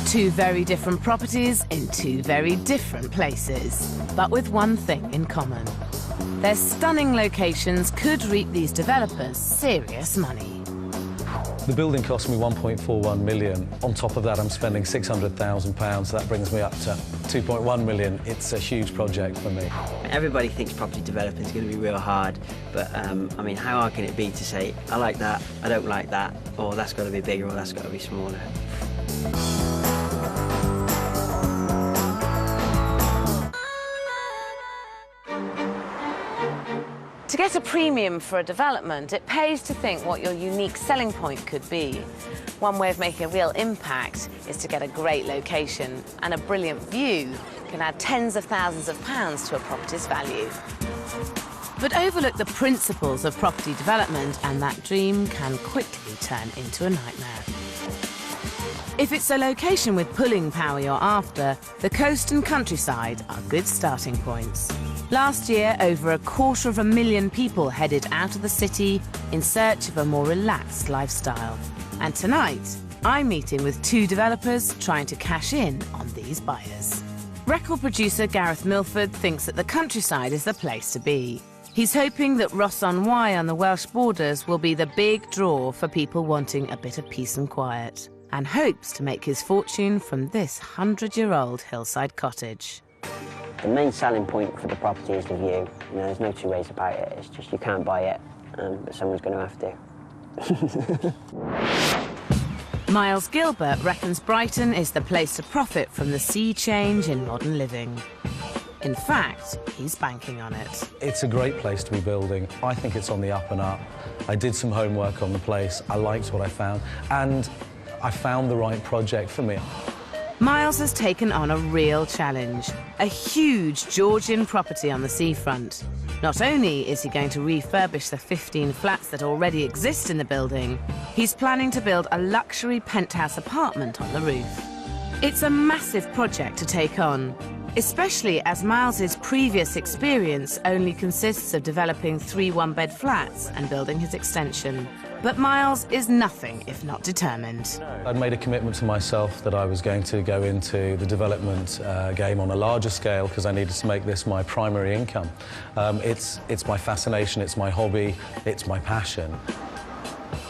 Two very different properties in two very different places, but with one thing in common. Their stunning locations could reap these developers serious money. The building cost me 1.41 million. On top of that, I'm spending £600,000, so that brings me up to 2.1 million. It's a huge project for me. Everybody thinks property developing is going to be real hard, but I mean, how hard can it be to say, I like that, I don't like that, or that's got to be bigger, or that's got to be smaller? To get a premium for a development, it pays to think what your unique selling point could be. One way of making a real impact is to get a great location, and a brilliant view can add tens of thousands of pounds to a property's value. But overlook the principles of property development and that dream can quickly turn into a nightmare. If it's a location with pulling power you're after, the coast and countryside are good starting points. Last year, over 250,000 people headed out of the city in search of a more relaxed lifestyle. And tonight, I'm meeting with two developers trying to cash in on these buyers. Record producer Gareth Milford thinks that the countryside is the place to be. He's hoping that Ross-on-Wye on the Welsh borders will be the big draw for people wanting a bit of peace and quiet, and hopes to make his fortune from this 100-year-old hillside cottage. The main selling point for the property is the view. You know, there's no two ways about it. It's just you can't buy it, but someone's going to have to. Miles Gilbert reckons Brighton is the place to profit from the sea change in modern living. In fact, he's banking on it. It's a great place to be building. I think it's on the up and up. I did some homework on the place. I liked what I found, and I found the right project for me. Miles has taken on a real challenge, a huge Georgian property on the seafront. Not only is he going to refurbish the 15 flats that already exist in the building, he's planning to build a luxury penthouse apartment on the roof. It's a massive project to take on, especially as Miles's previous experience only consists of developing 3 one-bed flats and building his extension. But Miles is nothing if not determined. I'd made a commitment to myself that I was going to go into the development game on a larger scale because I needed to make this my primary income. It's my fascination, it's my hobby, it's my passion.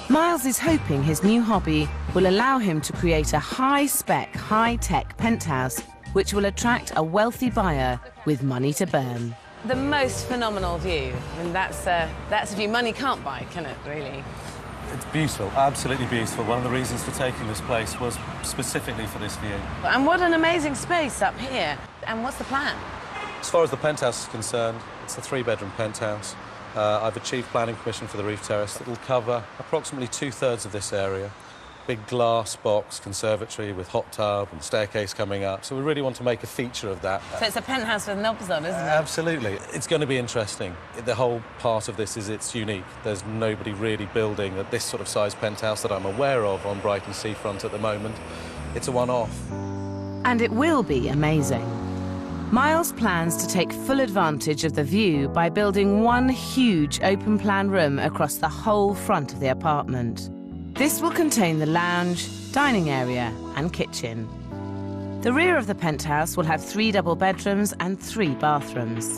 Miles is hoping his new hobby will allow him to create a high-spec, high-tech penthouse which will attract a wealthy buyer with money to burn. The most phenomenal view. I mean, that's a view money can't buy, can it, really? It's beautiful, absolutely beautiful. One of the reasons for taking this place was specifically for this view. And what an amazing space up here. And what's the plan? As far as the penthouse is concerned, it's a 3-bedroom penthouse. I've achieved planning permission for the roof terrace that will cover approximately 2/3 of this area. Big glass box conservatory with hot tub and staircase coming up. So we really want to make a feature of that. So it's a penthouse with knobs on, isn't it? Absolutely. It's going to be interesting. The whole part of this is it's unique. There's nobody really building at this sort of size penthouse that I'm aware of on Brighton seafront at the moment. It's a one-off. And it will be amazing. Miles plans to take full advantage of the view by building one huge open-plan room across the whole front of the apartment. This will contain the lounge, dining area and kitchen. The rear of the penthouse will have 3 double bedrooms and 3 bathrooms.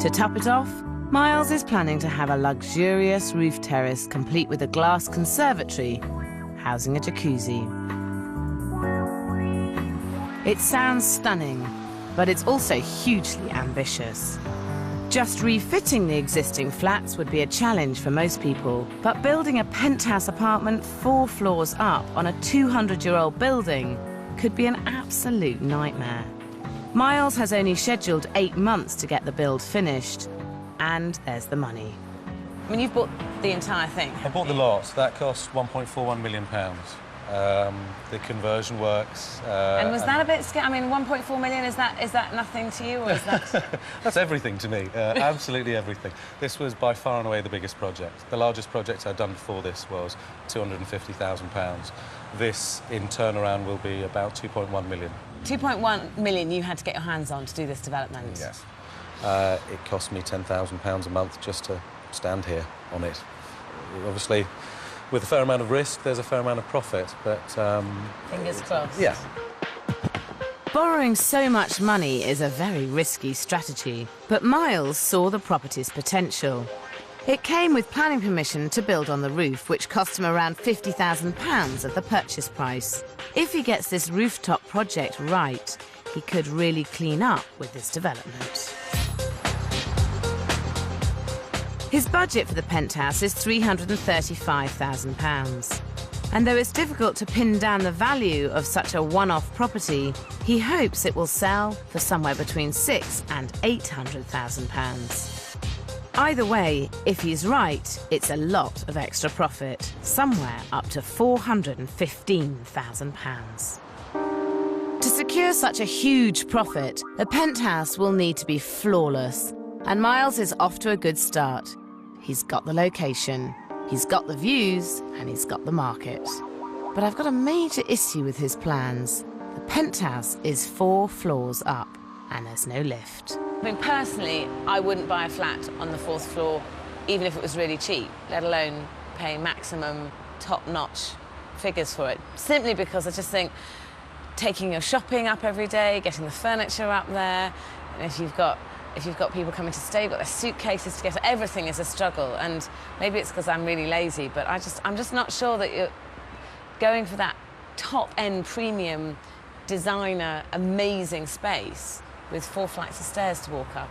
To top it off, Miles is planning to have a luxurious roof terrace complete with a glass conservatory, housing a jacuzzi. It sounds stunning, but it's also hugely ambitious. Just refitting the existing flats would be a challenge for most people, but building a penthouse apartment 4 floors up on a 200-year-old building could be an absolute nightmare. Miles has only scheduled 8 months to get the build finished, and there's the money. I mean, you've bought the entire thing. I bought the lot. That cost £1.41 million. The conversion works. And was that a bit scary? I mean, 1.4 million, is that nothing to you, or is that... That's everything to me, absolutely everything. This was by far and away the biggest project. The largest project I'd done before this was £250,000. This, in turnaround, will be about 2.1 million. 2.1 million you had to get your hands on to do this development? Yes. It cost me £10,000 a month just to stand here on it. Obviously, With a fair amount of risk, there's a fair amount of profit, but... Fingers crossed. Yeah. Borrowing so much money is a very risky strategy, but Miles saw the property's potential. It came with planning permission to build on the roof, which cost him around £50,000 of the purchase price. If he gets this rooftop project right, he could really clean up with this development. His budget for the penthouse is £335,000. And though it's difficult to pin down the value of such a one-off property, he hopes it will sell for somewhere between £600,000 and £800,000. Either way, if he's right, it's a lot of extra profit, somewhere up to £415,000. To secure such a huge profit, a penthouse will need to be flawless, and Miles is off to a good start. He's got the location, he's got the views, and he's got the market. But I've got a major issue with his plans. The penthouse is 4 floors up, and there's no lift. I mean, personally, I wouldn't buy a flat on the 4th floor, even if it was really cheap, let alone pay maximum top-notch figures for it. Simply because I just think taking your shopping up every day, getting the furniture up there, and if you've got people coming to stay, you've got their suitcases to get, everything is a struggle. And maybe it's because I'm really lazy, but I'm just not sure that you're going for that top-end premium designer amazing space with 4 flights of stairs to walk up.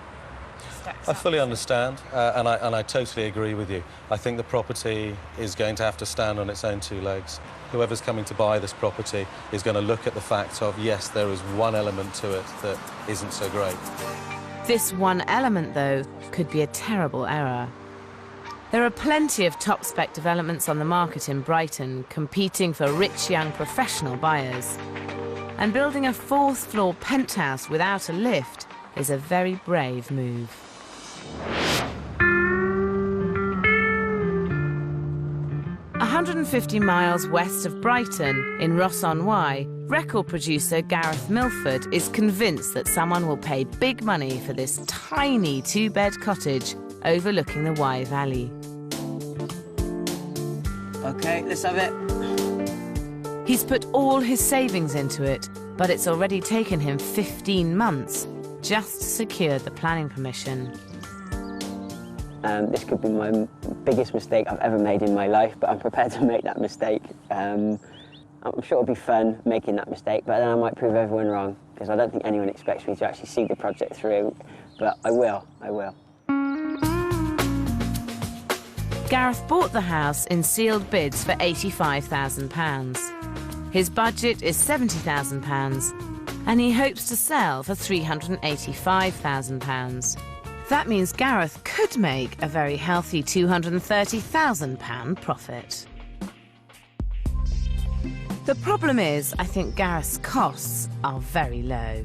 I fully understand, and I totally agree with you. I think the property is going to have to stand on its own 2 legs. Whoever's coming to buy this property is going to look at the fact of, yes, there is one element to it that isn't so great. This one element, though, could be a terrible error. There are plenty of top-spec developments on the market in Brighton competing for rich young professional buyers. And building a 4th-floor penthouse without a lift is a very brave move. A 150 miles west of Brighton, in Ross-on-Wye, record producer Gareth Milford is convinced that someone will pay big money for this tiny 2-bed cottage overlooking the Wye Valley. OK, let's have it. He's put all his savings into it, but it's already taken him 15 months just to secure the planning permission. This could be my biggest mistake I've ever made in my life, but I'm prepared to make that mistake. I'm sure it'll be fun making that mistake, but then I might prove everyone wrong, because I don't think anyone expects me to actually see the project through, but I will. Gareth bought the house in sealed bids for £85,000. His budget is £70,000, and he hopes to sell for £385,000. That means Gareth could make a very healthy £230,000 profit. The problem is, I think Gareth's costs are very low.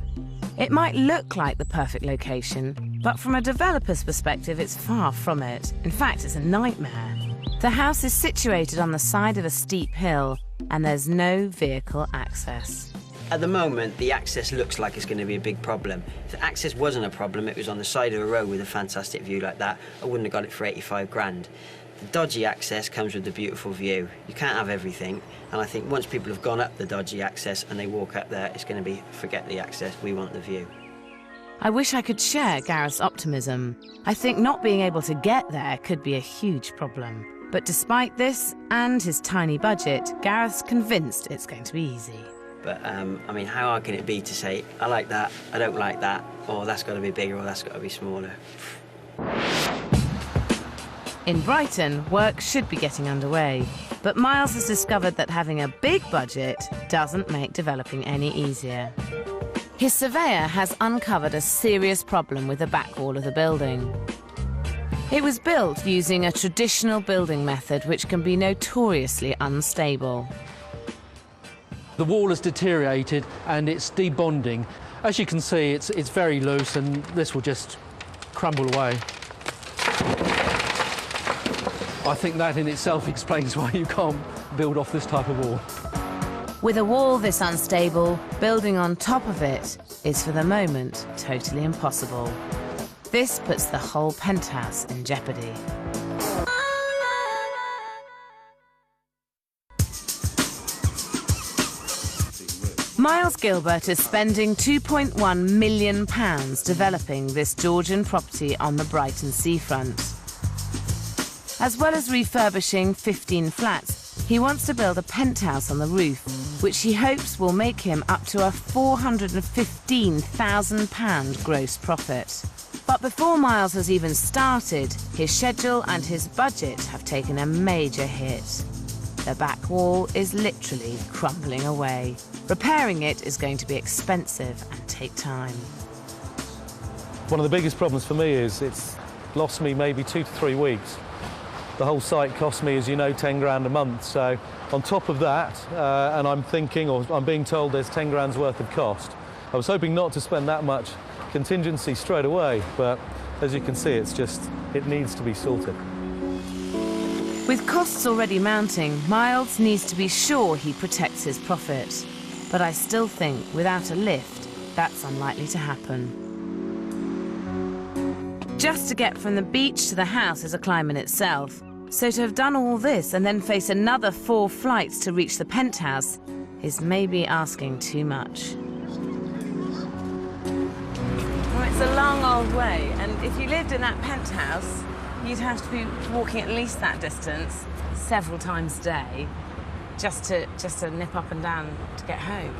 It might look like the perfect location, but from a developer's perspective, it's far from it. In fact, it's a nightmare. The house is situated on the side of a steep hill, and there's no vehicle access. At the moment, the access looks like it's going to be a big problem. If the access wasn't a problem, it was on the side of a road with a fantastic view like that, I wouldn't have got it for 85 grand. The dodgy access comes with the beautiful view. You can't have everything, and I think once people have gone up the dodgy access and they walk up there, it's going to be, forget the access, we want the view. I wish I could share Gareth's optimism. I think not being able to get there could be a huge problem. But despite this and his tiny budget, Gareth's convinced it's going to be easy. But, I mean, how hard can it be to say, I like that, I don't like that, or that's got to be bigger, or that's got to be smaller? In Brighton, work should be getting underway. But Miles has discovered that having a big budget doesn't make developing any easier. His surveyor has uncovered a serious problem with the back wall of the building. It was built using a traditional building method which can be notoriously unstable. The wall has deteriorated and it's debonding. As you can see, it's very loose and this will just crumble away. I think that in itself explains why you can't build off this type of wall. With a wall this unstable, building on top of it is for the moment totally impossible. This puts the whole penthouse in jeopardy. Miles Gilbert is spending £2.1 million developing this Georgian property on the Brighton seafront. As well as refurbishing 15 flats, he wants to build a penthouse on the roof, which he hopes will make him up to a £415,000 gross profit. But before Miles has even started, his schedule and his budget have taken a major hit. The back wall is literally crumbling away. Repairing it is going to be expensive and take time. One of the biggest problems for me is it's lost me maybe 2 to 3 weeks. The whole site cost me, as you know, 10 grand a month. So on top of that, and I'm thinking, or I'm being told there's 10 grand's worth of cost. I was hoping not to spend that much contingency straight away, but as you can see, it needs to be sorted. With costs already mounting, Miles needs to be sure he protects his profit. But I still think without a lift, that's unlikely to happen. Just to get from the beach to the house is a climb in itself. So to have done all this and then face another 4 flights to reach the penthouse is maybe asking too much. Well, it's a long old way, and if you lived in that penthouse, you'd have to be walking at least that distance several times a day just to nip up and down to get home.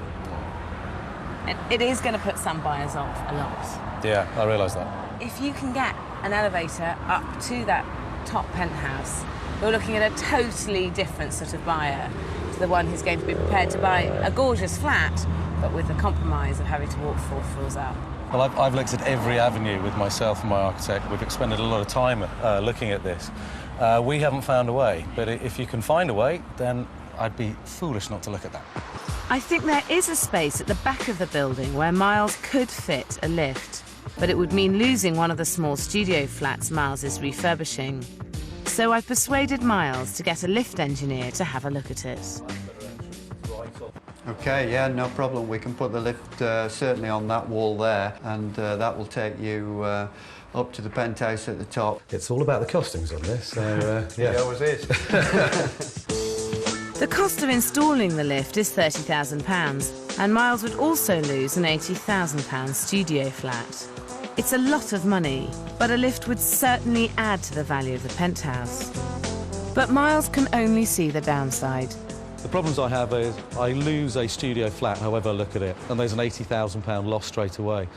It is going to put some buyers off a lot. Yeah, I realise that. If you can get an elevator up to that top penthouse, you're looking at a totally different sort of buyer to the one who's going to be prepared to buy a gorgeous flat, but with the compromise of having to walk 4 floors up. Well, I've looked at every avenue with myself and my architect. We've expended a lot of time looking at this. We haven't found a way, but if you can find a way, then I'd be foolish not to look at that. I think there is a space at the back of the building where Miles could fit a lift, but it would mean losing one of the small studio flats Miles is refurbishing. So I've persuaded Miles to get a lift engineer to have a look at it. OK, yeah, no problem. We can put the lift certainly on that wall there, and that will take you up to the penthouse at the top. It's all about the costings on this, so yeah. It always is. The cost of installing the lift is £30,000, and Miles would also lose an £80,000 studio flat. It's a lot of money, but a lift would certainly add to the value of the penthouse. But Miles can only see the downside. The problems I have is I lose a studio flat, however I look at it, and there's an £80,000 loss straight away.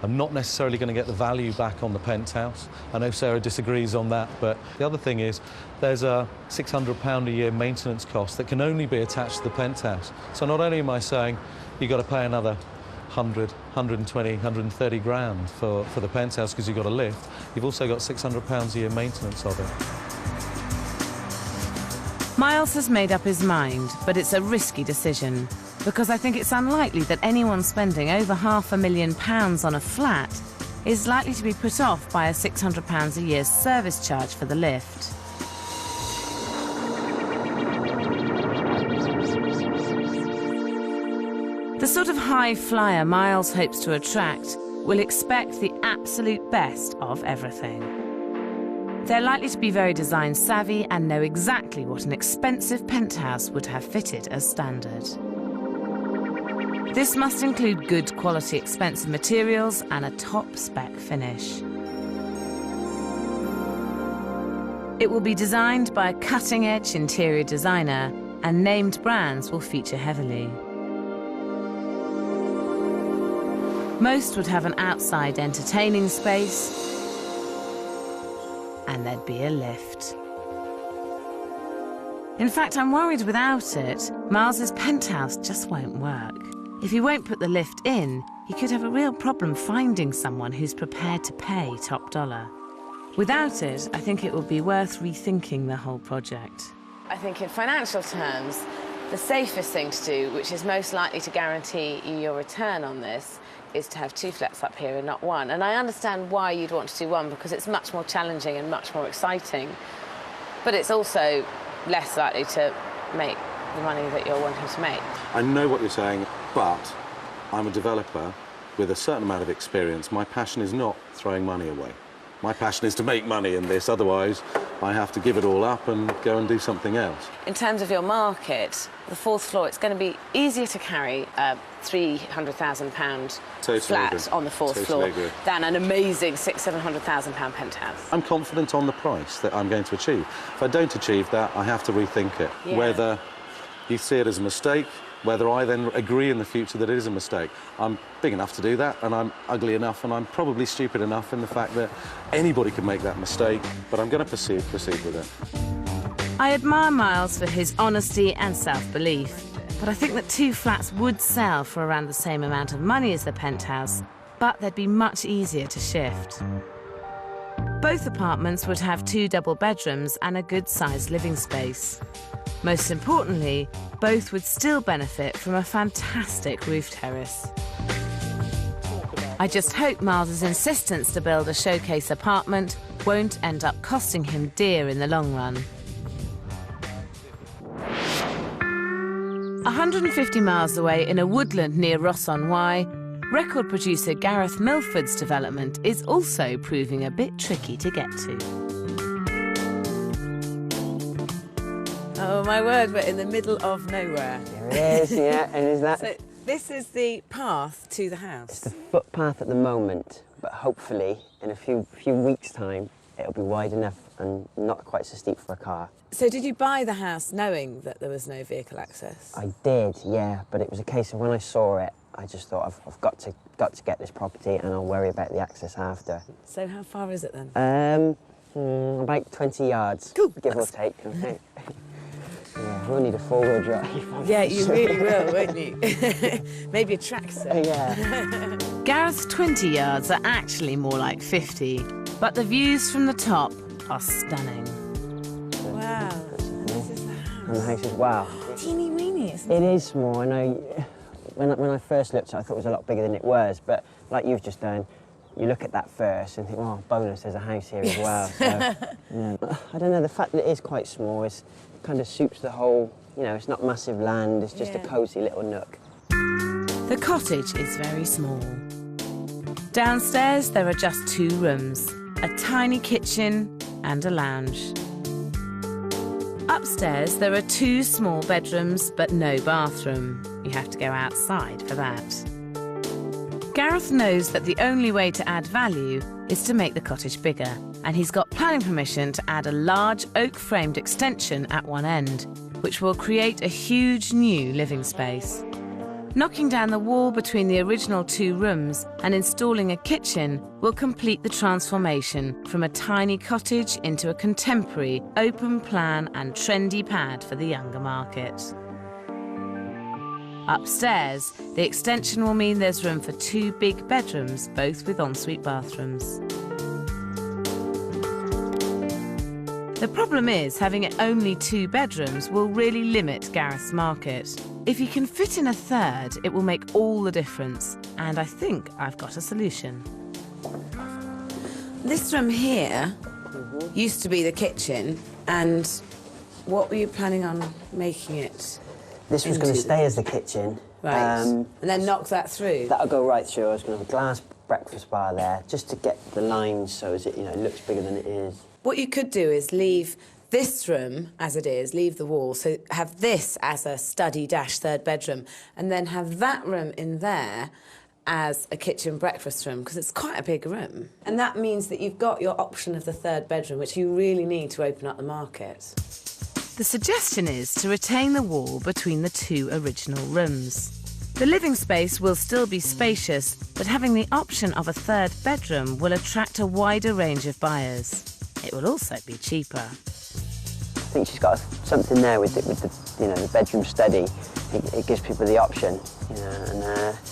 I'm not necessarily going to get the value back on the penthouse. I know Sarah disagrees on that, but the other thing is there's a £600 a year maintenance cost that can only be attached to the penthouse. So not only am I saying you've got to pay another 100, 120, 130 grand for the penthouse because you've got a lift, you've also got £600 a year maintenance of it. Miles has made up his mind, but it's a risky decision, because I think it's unlikely that anyone spending over £500,000 on a flat is likely to be put off by a £600 a year service charge for the lift. The sort of high flyer Miles hopes to attract will expect the absolute best of everything. They're likely to be very design savvy and know exactly what an expensive penthouse would have fitted as standard. This must include good quality expensive materials and a top spec finish. It will be designed by a cutting-edge interior designer, and named brands will feature heavily. Most would have an outside entertaining space, and there'd be a lift. In fact, I'm worried without it, Miles's penthouse just won't work. If he won't put the lift in, he could have a real problem finding someone who's prepared to pay top dollar. Without it, I think it would be worth rethinking the whole project. I think in financial terms, the safest thing to do, which is most likely to guarantee you your return on this, is to have 2 flats up here and not 1. And I understand why you'd want to do 1, because it's much more challenging and much more exciting. But it's also less likely to make the money that you're wanting to make. I know what you're saying, but I'm a developer with a certain amount of experience. My passion is not throwing money away. My passion is to make money in this, otherwise I have to give it all up and go and do something else. In terms of your market, the fourth floor, it's going to be easier to carry a £300,000 flat on the fourth floor than an amazing £600,000–700,000 penthouse. I'm confident on the price that I'm going to achieve. If I don't achieve that, I have to rethink it. Yeah. Whether you see it as a mistake, whether I then agree in the future that it is a mistake. I'm big enough to do that, and I'm ugly enough, and I'm probably stupid enough in the fact that anybody can make that mistake, but I'm going to proceed with it. I admire Miles for his honesty and self-belief, but I think that 2 flats would sell for around the same amount of money as the penthouse, but they'd be much easier to shift. Both apartments would have 2 double bedrooms and a good-sized living space. Most importantly, both would still benefit from a fantastic roof terrace. I just hope Miles's insistence to build a showcase apartment won't end up costing him dear in the long run. 150 miles away in a woodland near Ross-on-Wye, record producer Gareth Milford's development is also proving a bit tricky to get to. Oh my word, we're in the middle of nowhere. There it is, yeah, and is that... So this is the path to the house? It's the footpath at the moment, but hopefully in a few weeks' time it'll be wide enough and not quite so steep for a car. So did you buy the house knowing that there was no vehicle access? I did, yeah, but it was a case of when I saw it, I just thought I've got to get this property and I'll worry about the access after. So how far is it then? About 20 yards, cool. give or take. Okay. Yeah, we'll need a 4-wheel drive. Yeah, you really will, won't you? Maybe a tractor. Yeah. Gareth's 20 yards are actually more like 50, but the views from the top are stunning. Wow, and this is the house. And the house is, wow. Teeny weeny, isn't it? It is small. I know when I first looked at it, I thought it was a lot bigger than it was, but like you've just done, you look at that first and think, oh, bonus, there's a house here as well. So, yeah. I don't know, the fact that it is quite small kind of suits the whole, you know, it's not massive land, it's just a cosy little nook. The cottage is very small. Downstairs, there are just 2 rooms, a tiny kitchen and a lounge. Upstairs, there are 2 small bedrooms, but no bathroom. You have to go outside for that. Gareth knows that the only way to add value is to make the cottage bigger, and he's got planning permission to add a large oak-framed extension at one end, which will create a huge new living space. Knocking down the wall between the original 2 rooms and installing a kitchen will complete the transformation from a tiny cottage into a contemporary, open-plan and trendy pad for the younger market. Upstairs, the extension will mean there's room for 2 big bedrooms, both with ensuite bathrooms. The problem is, having it only 2 bedrooms will really limit Gareth's market. If you can fit in a third, it will make all the difference, and I think I've got a solution. This room here used to be the kitchen, and what were you planning on making it? This was going to stay as the kitchen. Right, and then knock that through? That'll go right through. I was going to have a glass breakfast bar there, just to get the lines so as it, you know, looks bigger than it is. What you could do is leave this room as it is, leave the wall, so have this as a study-3rd bedroom, and then have that room in there as a kitchen breakfast room, because it's quite a big room. And that means that you've got your option of the 3rd bedroom, which you really need to open up the market. The suggestion is to retain the wall between the 2 original rooms. The living space will still be spacious, but having the option of a 3rd bedroom will attract a wider range of buyers. It will also be cheaper. I think she's got something there with the, you know, the bedroom study. It gives people the option, you know, and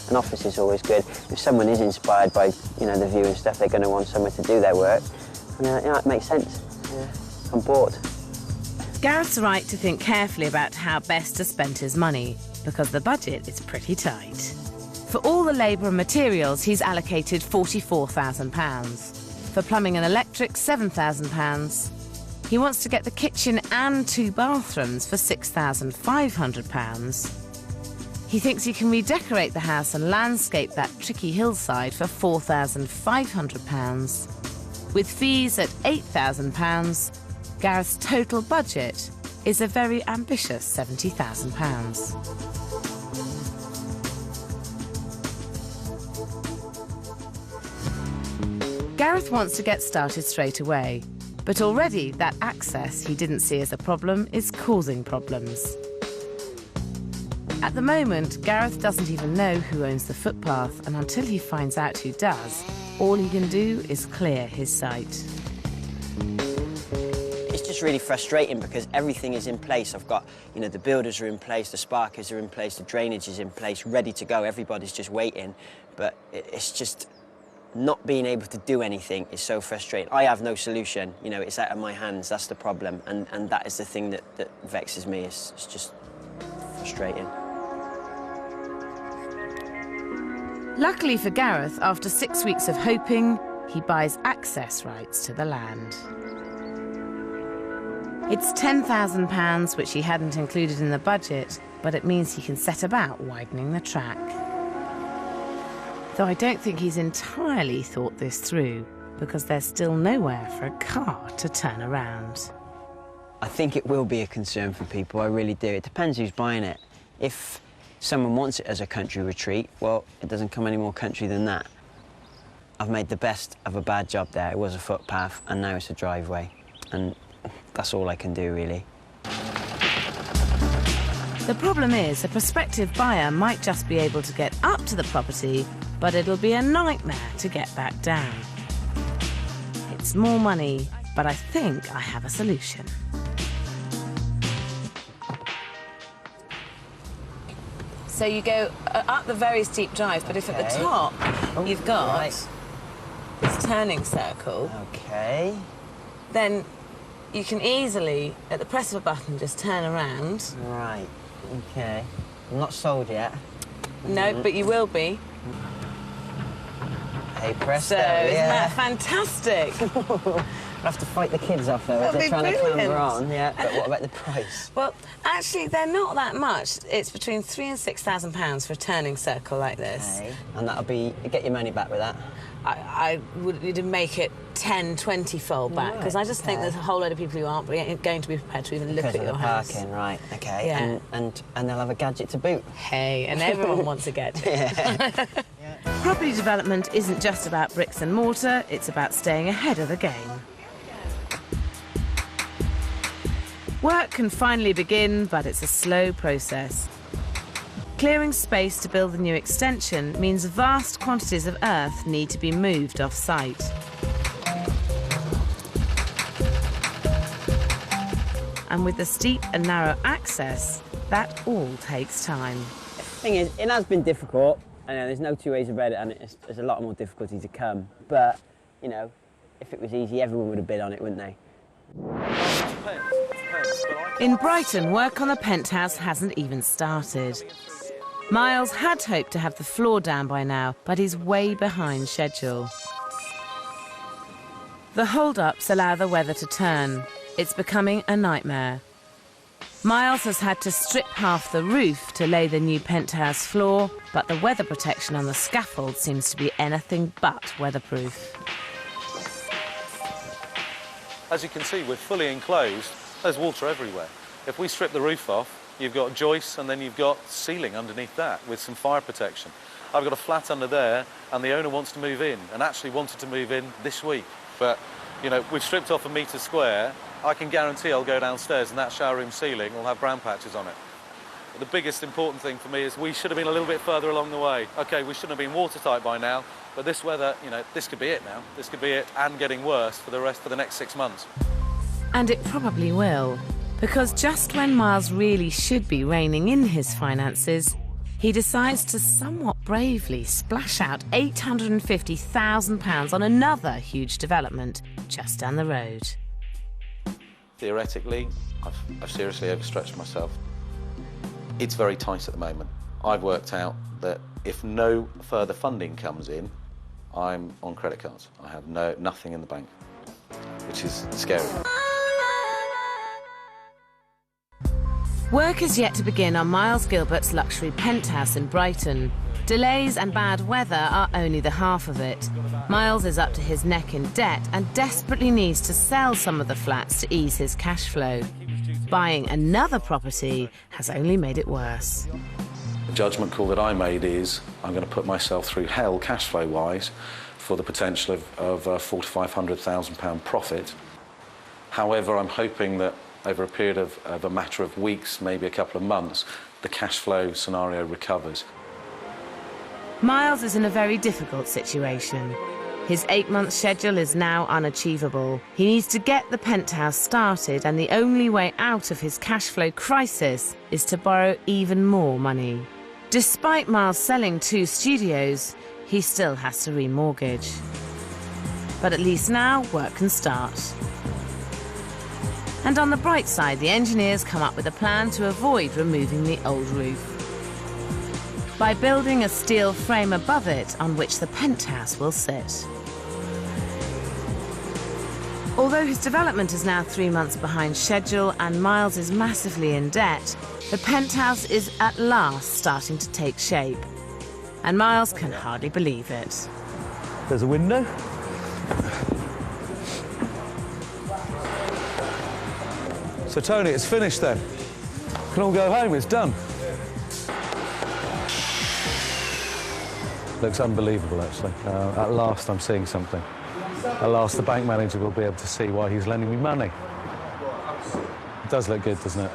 an office is always good. If someone is inspired by, you know, the view and stuff, they're going to want somewhere to do their work. And, you know, it makes sense. Yeah, I'm bored. Gareth's right to think carefully about how best to spend his money, because the budget is pretty tight. For all the labour and materials, he's allocated £44,000. For plumbing and electric, £7,000. He wants to get the kitchen and 2 bathrooms for £6,500. He thinks he can redecorate the house and landscape that tricky hillside for £4,500. With fees at £8,000, Gareth's total budget is a very ambitious £70,000. Gareth wants to get started straight away, but already that access he didn't see as a problem is causing problems. At the moment, Gareth doesn't even know who owns the footpath, and until he finds out who does, all he can do is clear his site. It's just really frustrating because everything is in place. I've got, you know, the builders are in place, the sparkers are in place, the drainage is in place, ready to go. Everybody's just waiting, but it's just not being able to do anything is so frustrating. I have no solution, you know, it's out of my hands, that's the problem, and that is the thing that vexes me. It's just frustrating. Luckily for Gareth, after 6 weeks of hoping, he buys access rights to the land. It's £10,000, which he hadn't included in the budget, but it means he can set about widening the track. Though I don't think he's entirely thought this through, because there's still nowhere for a car to turn around. I think it will be a concern for people, I really do. It depends who's buying it. If someone wants it as a country retreat, well, it doesn't come any more country than that. I've made the best of a bad job there. It was a footpath, and now it's a driveway. And that's all I can do, really. The problem is, a prospective buyer might just be able to get up to the property, but it'll be a nightmare to get back down. It's more money, but I think I have a solution. So you go up the very steep drive, but if at the top you've got this turning circle, then you can easily, at the press of a button, just turn around. Right, OK. I'm not sold yet. No, but you will be. Hey, presto, So, isn't that fantastic? I'll have to fight the kids off, though, if they're trying to clamber on. Yeah, but what about the price? Well, actually, they're not that much. It's between £3,000 and £6,000 for a turning circle like this. Okay. And that'll be... get your money back with that? I would make it 10, 20-fold back, because I just think there's a whole load of people who aren't going to be prepared to even look at your house. Parking, right, OK. Yeah. And they'll have a gadget to boot. Hey, and everyone wants a gadget. Yeah. Property development isn't just about bricks and mortar, it's about staying ahead of the game. Work can finally begin, but it's a slow process. Clearing space to build the new extension means vast quantities of earth need to be moved off-site. And with the steep and narrow access, that all takes time. The thing is, it has been difficult. I know there's no two ways about it, and there's a lot more difficulty to come. But, you know, if it was easy, everyone would have bid on it, wouldn't they? In Brighton, work on the penthouse hasn't even started. Miles had hoped to have the floor down by now, but he's way behind schedule. The hold-ups allow the weather to turn. It's becoming a nightmare. Miles has had to strip half the roof to lay the new penthouse floor, but the weather protection on the scaffold seems to be anything but weatherproof. As you can see, we're fully enclosed. There's water everywhere. If we strip the roof off, you've got joists and then you've got ceiling underneath that with some fire protection. I've got a flat under there and the owner wants to move in and actually wanted to move in this week. But, you know, we've stripped off a metre square. I can guarantee I'll go downstairs and that shower room ceiling will have brown patches on it. But the biggest important thing for me is we should have been a little bit further along the way. OK, we shouldn't have been watertight by now, but this weather, you know, this could be it now. This could be it and getting worse for the next 6 months. And it probably will, because just when Miles really should be reining in his finances, he decides to somewhat bravely splash out £850,000 on another huge development just down the road. Theoretically, I've seriously overstretched myself. It's very tight at the moment. I've worked out that if no further funding comes in, I'm on credit cards. I have nothing in the bank, which is scary. Work is yet to begin on Miles Gilbert's luxury penthouse in Brighton, Delays and bad weather are only the half of it. Miles is up to his neck in debt and desperately needs to sell some of the flats to ease his cash flow. Buying another property has only made it worse. The judgment call that I made is I'm going to put myself through hell cash flow wise for the potential of £400,000 to £500,000 profit. However, I'm hoping that over a period of a matter of weeks, maybe a couple of months, the cash flow scenario recovers. Miles is in a very difficult situation. His 8-month schedule is now unachievable. He needs to get the penthouse started, and the only way out of his cash flow crisis is to borrow even more money. Despite Miles selling 2 studios, he still has to remortgage. But at least now work can start. And on the bright side, the engineers come up with a plan to avoid removing the old roof by building a steel frame above it on which the penthouse will sit. Although his development is now 3 months behind schedule and Miles is massively in debt, the penthouse is at last starting to take shape. And Miles can hardly believe it. There's a window. So Tony, it's finished then. Can all go home, it's done. Looks unbelievable, actually. At last, I'm seeing something. At last, the bank manager will be able to see why he's lending me money. It does look good, doesn't it?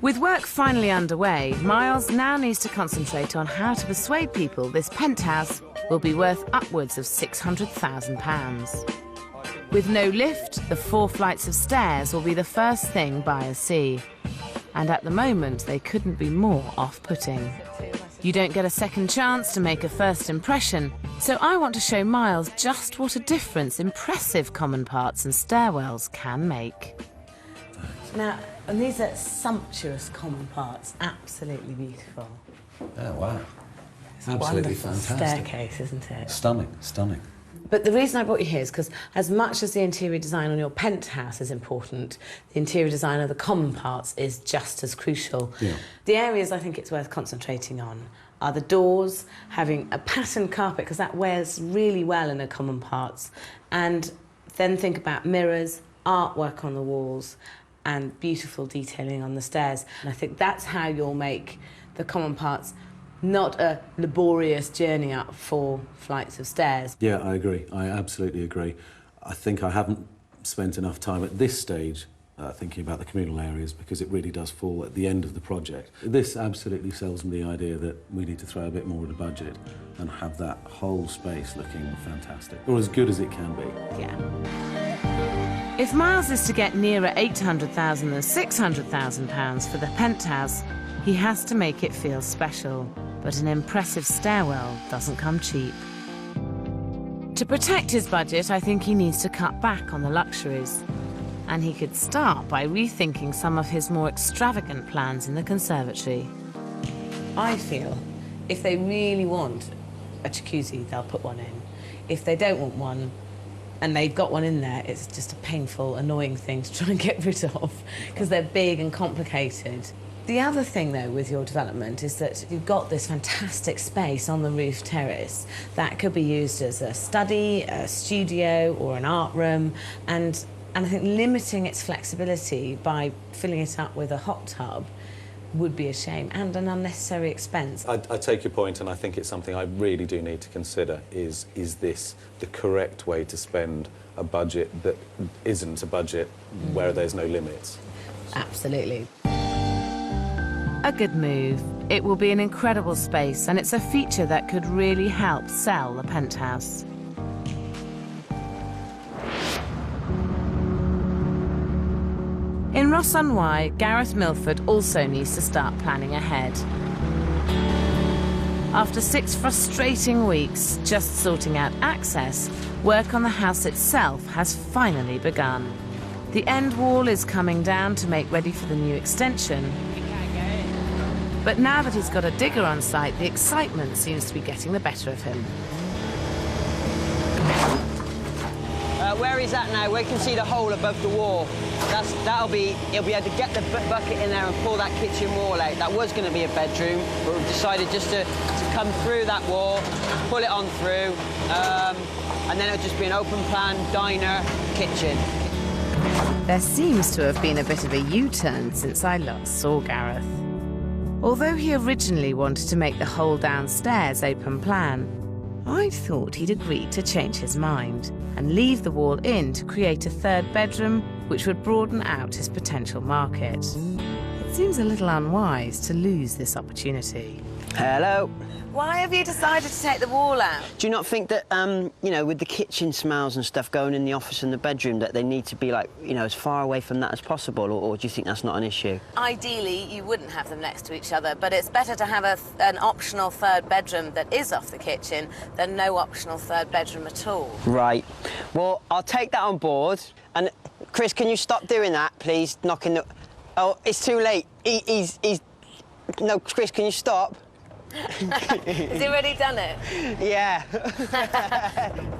With work finally underway, Miles now needs to concentrate on how to persuade people this penthouse will be worth upwards of £600,000. With no lift, the 4 flights of stairs will be the first thing buyers see. And at the moment, they couldn't be more off-putting. You don't get a second chance to make a first impression, so I want to show Miles just what a difference impressive common parts and stairwells can make. Now, and these are sumptuous common parts, absolutely beautiful. Oh, wow. It's absolutely fantastic. Staircase, isn't it? Stunning, stunning. But the reason I brought you here is because as much as the interior design on your penthouse is important, the interior design of the common parts is just as crucial. Yeah. The areas I think it's worth concentrating on are the doors, having a patterned carpet, because that wears really well in the common parts, and then think about mirrors, artwork on the walls, and beautiful detailing on the stairs. And I think that's how you'll make the common parts not a laborious journey up 4 flights of stairs. Yeah, I agree. I absolutely agree. I think I haven't spent enough time at this stage thinking about the communal areas because it really does fall at the end of the project. This absolutely sells me the idea that we need to throw a bit more at the budget and have that whole space looking fantastic, or as good as it can be. Yeah. If Miles is to get nearer £800,000 than £600,000 for the penthouse, he has to make it feel special. But an impressive stairwell doesn't come cheap. To protect his budget, I think he needs to cut back on the luxuries. And he could start by rethinking some of his more extravagant plans in the conservatory. I feel if they really want a jacuzzi, they'll put one in. If they don't want one, and they've got one in there, it's just a painful, annoying thing to try and get rid of, because they're big and complicated. The other thing, though, with your development is that you've got this fantastic space on the roof terrace that could be used as a study, a studio, or an art room, and I think limiting its flexibility by filling it up with a hot tub would be a shame and an unnecessary expense. I take your point, and I think it's something I really do need to consider. Is this the correct way to spend a budget that isn't a budget where there's no limits? Absolutely. A good move. It will be an incredible space, and it's a feature that could really help sell the penthouse. In Ross-on-Wye, Gareth Milford also needs to start planning ahead. After 6 frustrating weeks just sorting out access, work on the house itself has finally begun. The end wall is coming down to make ready for the new extension. But now that he's got a digger on site, the excitement seems to be getting the better of him. where he's at now, where you can see the hole above the wall, he'll be able to get the bucket in there and pull that kitchen wall out. That was going to be a bedroom, but we've decided just to come through that wall, pull it on through, and then it'll just be an open plan diner kitchen. There seems to have been a bit of a U-turn since I last saw Gareth. Although he originally wanted to make the whole downstairs open plan, I thought he'd agreed to change his mind and leave the wall in to create a third bedroom which would broaden out his potential market. It seems a little unwise to lose this opportunity. Hello. Why have you decided to take the wall out? Do you not think that, you know, with the kitchen smells and stuff going in the office and the bedroom, that they need to be, like, you know, as far away from that as possible, or do you think that's not an issue? Ideally, you wouldn't have them next to each other, but it's better to have an optional third bedroom that is off the kitchen than no optional third bedroom at all. Right. Well, I'll take that on board. And, Chris, can you stop doing that, please? Knocking the... Oh, it's too late. He's... No, Chris, can you stop? Has he already done it? Yeah.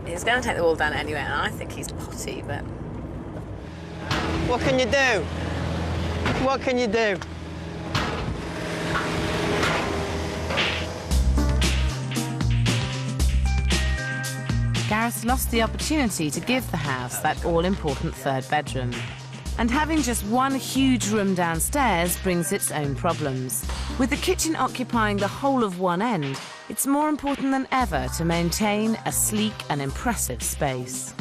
He's going to take the wall down anyway, and I think he's potty, but... What can you do? What can you do? Gareth lost the opportunity to give the house that all-important third bedroom. And having just one huge room downstairs brings its own problems. With the kitchen occupying the whole of one end, it's more important than ever to maintain a sleek and impressive space.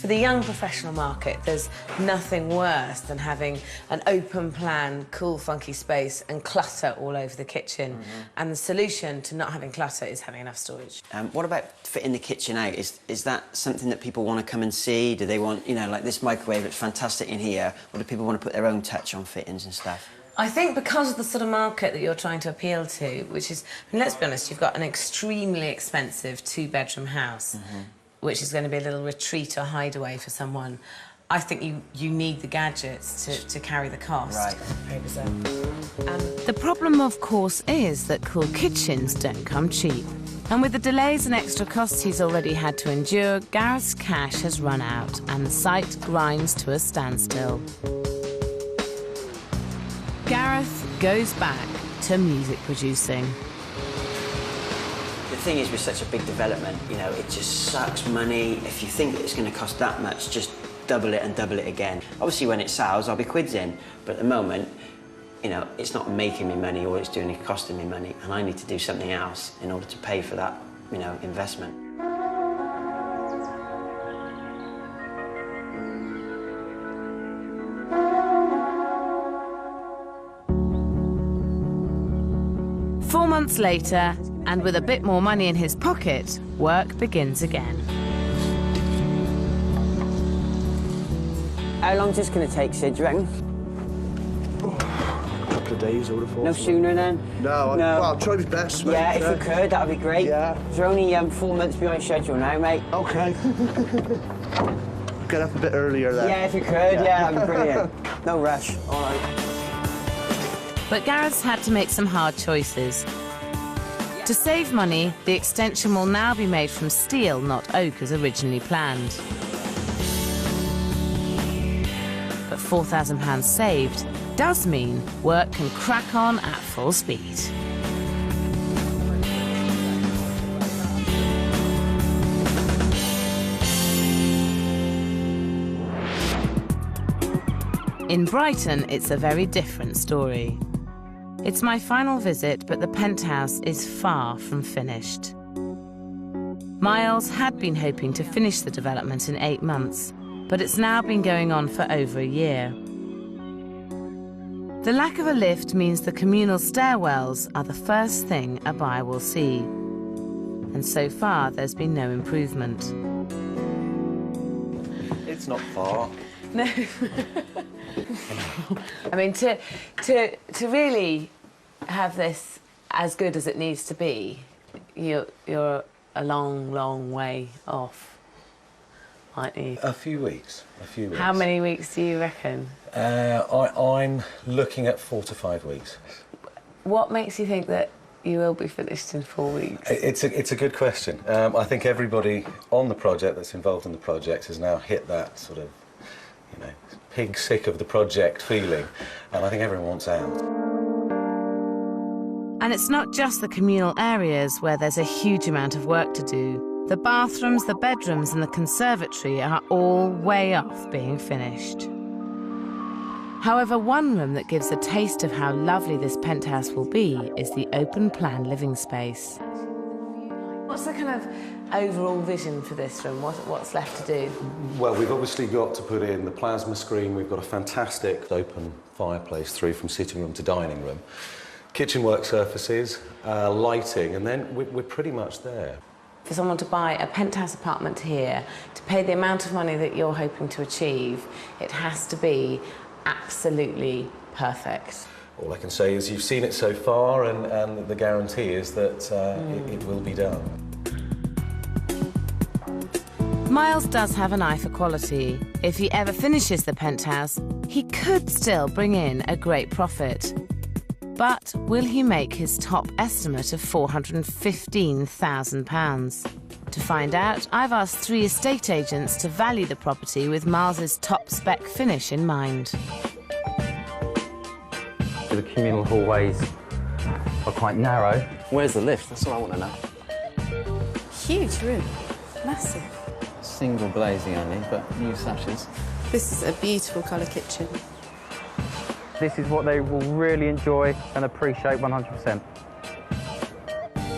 For the young professional market, there's nothing worse than having an open plan, cool, funky space and clutter all over the kitchen. And the solution to not having clutter is having enough storage. What about fitting the kitchen out? Is that something that people want to come and see? Do they want, you know, like this microwave, it's fantastic in here, or do people want to put their own touch on fittings and stuff? I think because of the sort of market that you're trying to appeal to, which is, I mean, let's be honest, you've got an extremely expensive two-bedroom house, which is going to be a little retreat or hideaway for someone. I think you need the gadgets to carry the cost. Right. Very bizarre. The problem, of course, is that cool kitchens don't come cheap. And with the delays and extra costs he's already had to endure, Gareth's cash has run out and the site grinds to a standstill. Gareth goes back to music producing. The thing is, with such a big development, you know, it just sucks money. If you think that it's going to cost that much, just double it and double it again. Obviously, when it sells, I'll be quids in. But at the moment, you know, it's not making me money, all it's doing is costing me money, and I need to do something else in order to pay for that, you know, investment. Four months later, and with a bit more money in his pocket, work begins again. How long's this going to take, Sid, do you reckon? A couple of days, I would have thought. No sooner then? No. Well, I'll try my best, mate. Yeah, if we could, that would be great. Yeah. We're only 4 months behind schedule now, mate. OK. Get up a bit earlier then. Yeah, if you could, yeah, that'd be brilliant. No rush. All right. But Gareth's had to make some hard choices. To save money, the extension will now be made from steel, not oak, as originally planned. But £4,000 saved does mean work can crack on at full speed. In Brighton, it's a very different story. It's my final visit, but the penthouse is far from finished. Miles had been hoping to finish the development in 8 months, but it's now been going on for over a year. The lack of a lift means the communal stairwells are the first thing a buyer will see. And so far, there's been no improvement. It's not far. No. I mean, to really have this as good as it needs to be, you're a long, long way off, aren't you? A few weeks. How many weeks do you reckon? I'm looking at 4 to 5 weeks. What makes you think that you will be finished in 4 weeks? It's a good question. I think everybody on the project that's involved in the project has now hit that sort of, you know, pig sick of the project feeling, and I think everyone wants out. And it's not just the communal areas where there's a huge amount of work to do. The bathrooms, the bedrooms and the conservatory are all way off being finished. However, one room that gives a taste of how lovely this penthouse will be is the open-plan living space. What's the kind of overall vision for this room? What's left to do? Well, we've obviously got to put in the plasma screen. We've got a fantastic open fireplace through from sitting room to dining room. Kitchen work surfaces, lighting, and then we're pretty much there. For someone to buy a penthouse apartment here, to pay the amount of money that you're hoping to achieve, it has to be absolutely perfect. All I can say is you've seen it so far, and the guarantee is that it will be done. Miles does have an eye for quality. If he ever finishes the penthouse, he could still bring in a great profit. But will he make his top estimate of £415,000? To find out, I've asked 3 estate agents to value the property with Miles's top spec finish in mind. The communal hallways are quite narrow. Where's the lift? That's what I want to know. Huge room, massive. Single glazing only, but new sashes. This is a beautiful colour kitchen. This is what they will really enjoy and appreciate 100%.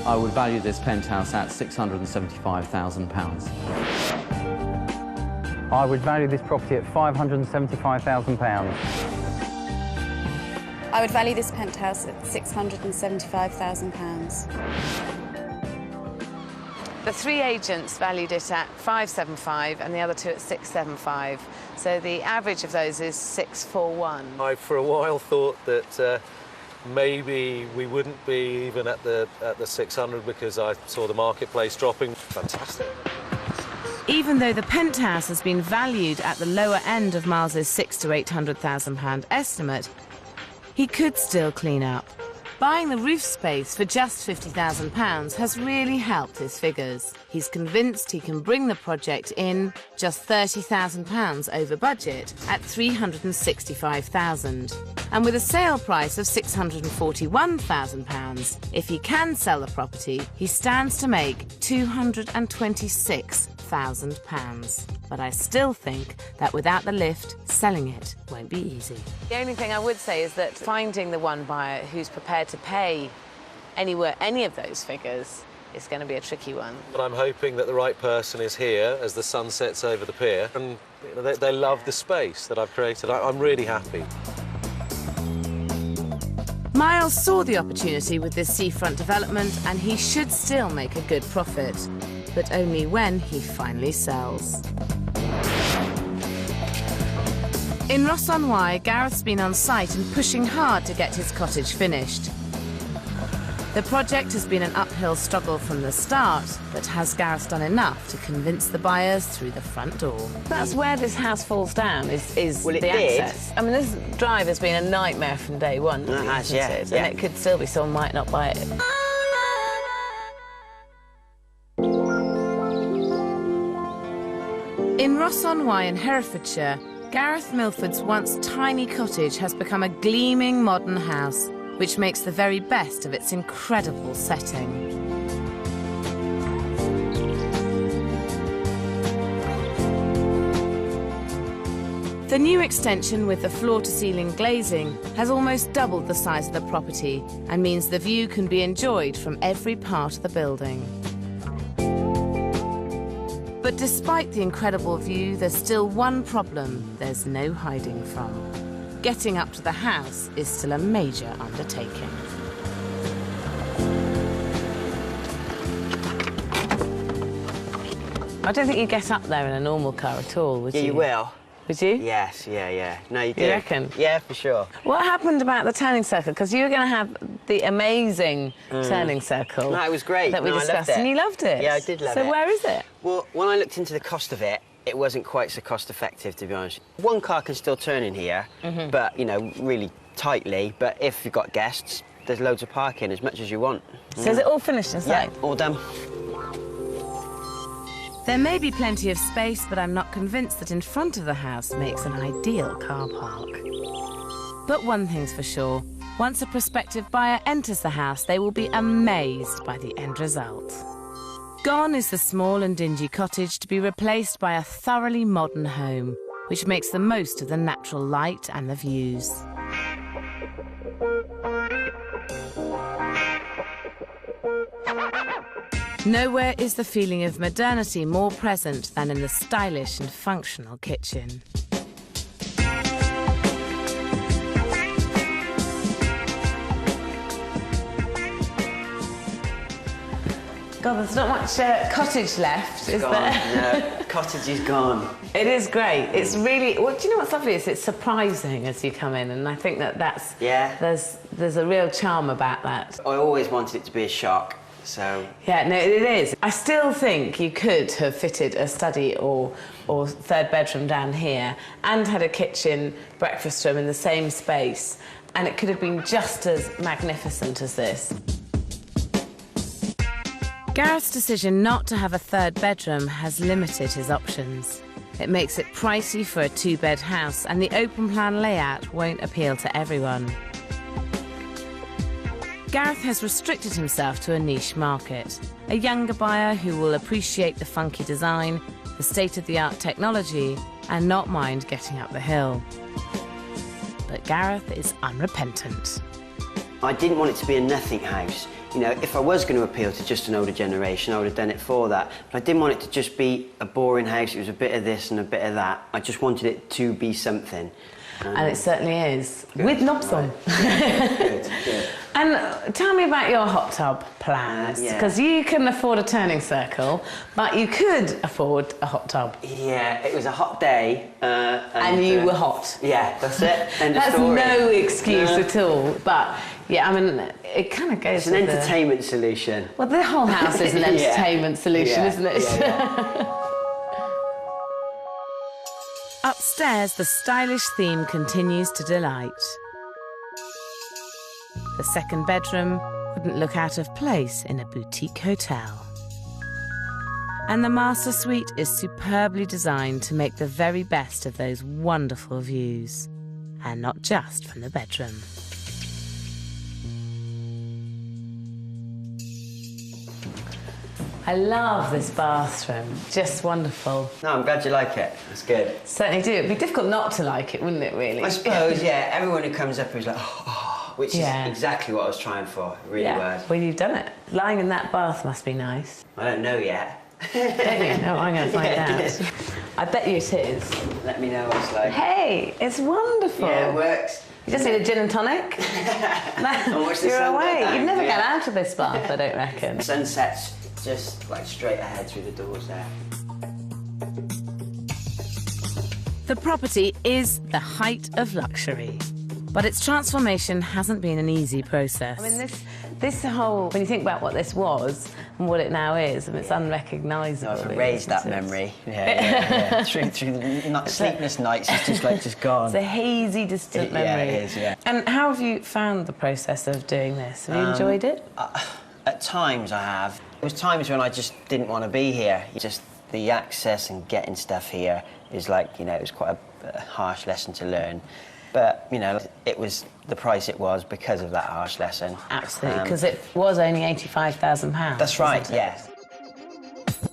I would value this penthouse at £675,000. I would value this property at £575,000. I would value this penthouse at £675,000. The 3 agents valued it at 575 and the other 2 at 675. So the average of those is 641. I, for a while, thought that maybe we wouldn't be even at the 600 because I saw the marketplace dropping. Fantastic. Even though the penthouse has been valued at the lower end of Miles's £600,000 to £800,000 estimate, he could still clean up. Buying the roof space for just £50,000 has really helped his figures. He's convinced he can bring the project in just £30,000 over budget at £365,000. And with a sale price of £641,000, if he can sell the property, he stands to make £226,000. But I still think that without the lift, selling it won't be easy. The only thing I would say is that finding the one buyer who's prepared to pay any of those figures is going to be a tricky one. But I'm hoping that the right person is here as the sun sets over the pier, and you know, they love the space that I've created. I'm really happy. Miles saw the opportunity with this seafront development, and he should still make a good profit, but only when he finally sells. In Ross-on-Wye, Gareth's been on site and pushing hard to get his cottage finished. The project has been an uphill struggle from the start, but has Gareth done enough to convince the buyers through the front door? That's where this house falls down, is Well, it the did. access. I mean, this drive has been a nightmare from day one. It has, hasn't yeah, it? yeah. And it could still be someone might not buy it. In Ross-on-Wye in Herefordshire, Gareth Milford's once tiny cottage has become a gleaming modern house, which makes the very best of its incredible setting. The new extension with the floor-to-ceiling glazing has almost doubled the size of the property and means the view can be enjoyed from every part of the building. But despite the incredible view, there's still one problem there's no hiding from. Getting up to the house is still a major undertaking. I don't think you'd get up there in a normal car at all, would you? Yeah, you will. Would you? Yes, yeah. No, you do. You reckon? Yeah, for sure. What happened about the turning circle? Because you were going to have the amazing turning circle. No, it was great. That we No, I loved discussed, it. and you loved it. Yeah, I did love it. So where is it? Well, when I looked into the cost of it, it wasn't quite so cost-effective, to be honest. One car can still turn in here, but, you know, really tightly. But if you've got guests, there's loads of parking, as much as you want. So is it all finished inside? Yeah, all done. There may be plenty of space, but I'm not convinced that in front of the house makes an ideal car park. But one thing's for sure, once a prospective buyer enters the house, they will be amazed by the end result. Gone is the small and dingy cottage to be replaced by a thoroughly modern home, which makes the most of the natural light and the views. Nowhere is the feeling of modernity more present than in the stylish and functional kitchen. God, there's not much cottage left, is there? No, cottage is gone. It is great. It's really... Well, do you know what's lovely is it's surprising as you come in, and I think that's... Yeah. There's a real charm about that. I always wanted it to be a shock, so... Yeah, no, it is. I still think you could have fitted a study or third bedroom down here and had a kitchen, breakfast room in the same space, and it could have been just as magnificent as this. Gareth's decision not to have a third bedroom has limited his options. It makes it pricey for a two-bed house, and the open plan layout won't appeal to everyone. Gareth has restricted himself to a niche market, a younger buyer who will appreciate the funky design, the state-of-the-art technology, and not mind getting up the hill. But Gareth is unrepentant. I didn't want it to be a nothing house. You know, if I was going to appeal to just an older generation, I would have done it for that. But I didn't want it to just be a boring house. It was a bit of this and a bit of that. I just wanted it to be something. And it certainly is, good. with knobs on. Good, good. And tell me about your hot tub plans, because you couldn't afford a turning circle, but you could afford a hot tub. Yeah, it was a hot day. And you were hot. Yeah, that's it. End of That's story. no excuse at all. But, yeah, I mean, it kind of goes It's an entertainment solution. Well, the whole house is an entertainment solution, isn't it? Yeah. Upstairs, the stylish theme continues to delight. The second bedroom wouldn't look out of place in a boutique hotel. And the master suite is superbly designed to make the very best of those wonderful views, and not just from the bedroom. I love this bathroom, just wonderful. No, I'm glad you like it. That's good. Certainly do. It'd be difficult not to like it, wouldn't it, really? I suppose, yeah. Everyone who comes up is like, oh, which is exactly what I was trying for. It really was. Well, you've done it. Lying in that bath must be nice. I don't know yet. Don't you? No, I'm going to find out. I bet you it is. Let me know what it's like. Hey, it's wonderful. Yeah, it works. You just need a gin and tonic. And watch the You're sun go away. down, You'd never get out of this bath, I don't reckon. Sunset's just like straight ahead through the doors there. The property is the height of luxury, but its transformation hasn't been an easy process. I mean, this whole, when you think about what this was and what it now is, and it's unrecognisable. I've erased that memory. Yeah. Through the sleepless nights, it's just gone. It's a hazy, distant memory. Yeah, it is, yeah. And how have you found the process of doing this? Have you enjoyed it? At times I have. There was times when I just didn't want to be here. Just the access and getting stuff here is like, you know, it was quite a harsh lesson to learn. But, you know, it was the price it was because of that harsh lesson. Absolutely, because it was only £85,000. That's right, yes.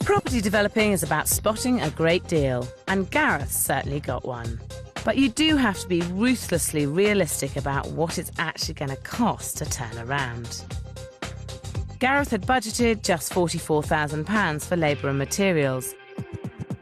Property developing is about spotting a great deal, and Gareth certainly got one. But you do have to be ruthlessly realistic about what it's actually going to cost to turn around. Gareth had budgeted just £44,000 for labour and materials.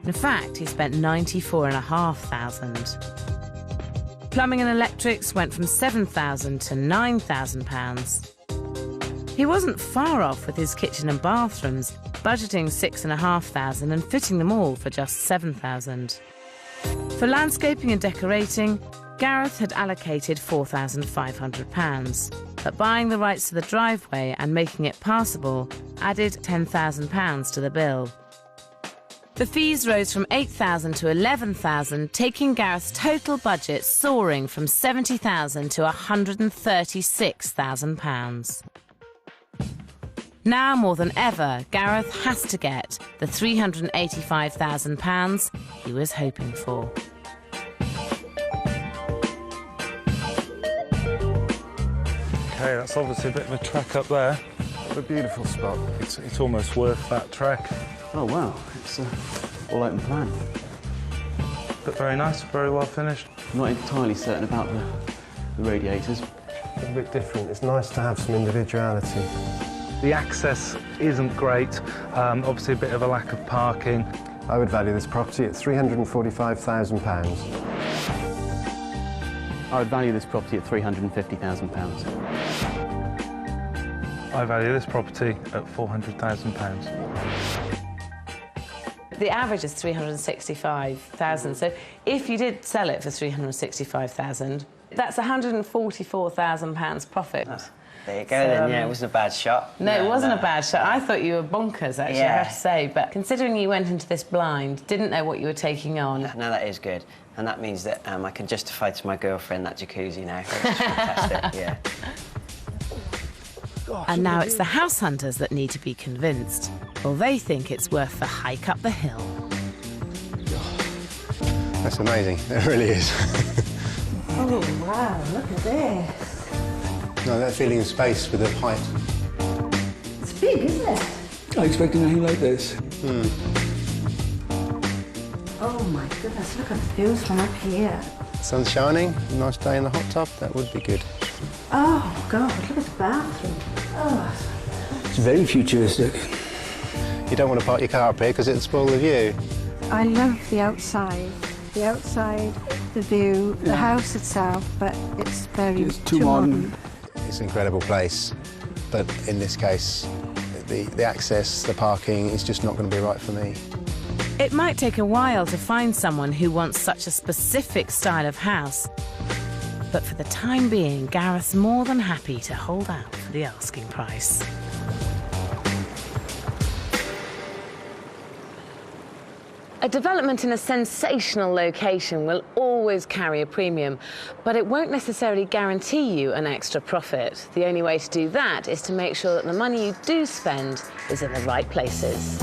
In fact, he spent £94,500. Plumbing and electrics went from £7,000 to £9,000. He wasn't far off with his kitchen and bathrooms, budgeting £6,500 and fitting them all for just £7,000. For landscaping and decorating, Gareth had allocated £4,500, but buying the rights to the driveway and making it passable added £10,000 to the bill. The fees rose from £8,000 to £11,000, taking Gareth's total budget soaring from £70,000 to £136,000. Now more than ever, Gareth has to get the £385,000 he was hoping for. Okay, that's obviously a bit of a trek up there. What a beautiful spot. It's almost worth that trek. Oh, wow. It's all open plan. But very nice, very well finished. I'm not entirely certain about the radiators. It's a bit different. It's nice to have some individuality. The access isn't great. Obviously a bit of a lack of parking. I would value this property at £345,000. I would value this property at £350,000. I value this property at £400,000. The average is £365,000. So if you did sell it for £365,000, that's £144,000 profit. There you go, then. Yeah, it wasn't a bad shot. No, it wasn't a bad shot. I thought you were bonkers, actually, I have to say. But considering you went into this blind, didn't know what you were taking on... No, that is good. And that means that I can justify to my girlfriend that jacuzzi now. It's fantastic, yeah. And now it's the house hunters that need to be convinced. Well, they think it's worth the hike up the hill. That's amazing. It really is. Oh, wow, look at this. No, that feeling of space with the height. It's big, isn't it? I expected anything like this. Oh, my goodness, look at the views from up here. Sun's shining, nice day in the hot tub, that would be good. Oh, God, look at the bathroom. Oh, It's very futuristic. You don't want to park your car up here because it'll spoil the view. I love the outside. The outside, the view, the house itself, but it's very too modern. It's an incredible place, but in this case, the access, the parking is just not going to be right for me. It might take a while to find someone who wants such a specific style of house, but for the time being, Gareth's more than happy to hold out for the asking price. A development in a sensational location will always carry a premium, but it won't necessarily guarantee you an extra profit. The only way to do that is to make sure that the money you do spend is in the right places.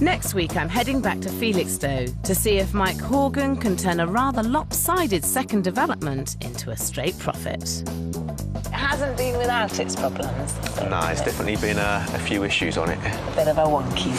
Next week, I'm heading back to Felixstowe to see if Mike Horgan can turn a rather lopsided second development into a straight profit. It hasn't been without its problems. No, it's definitely been a few issues on it. A bit of a wonky.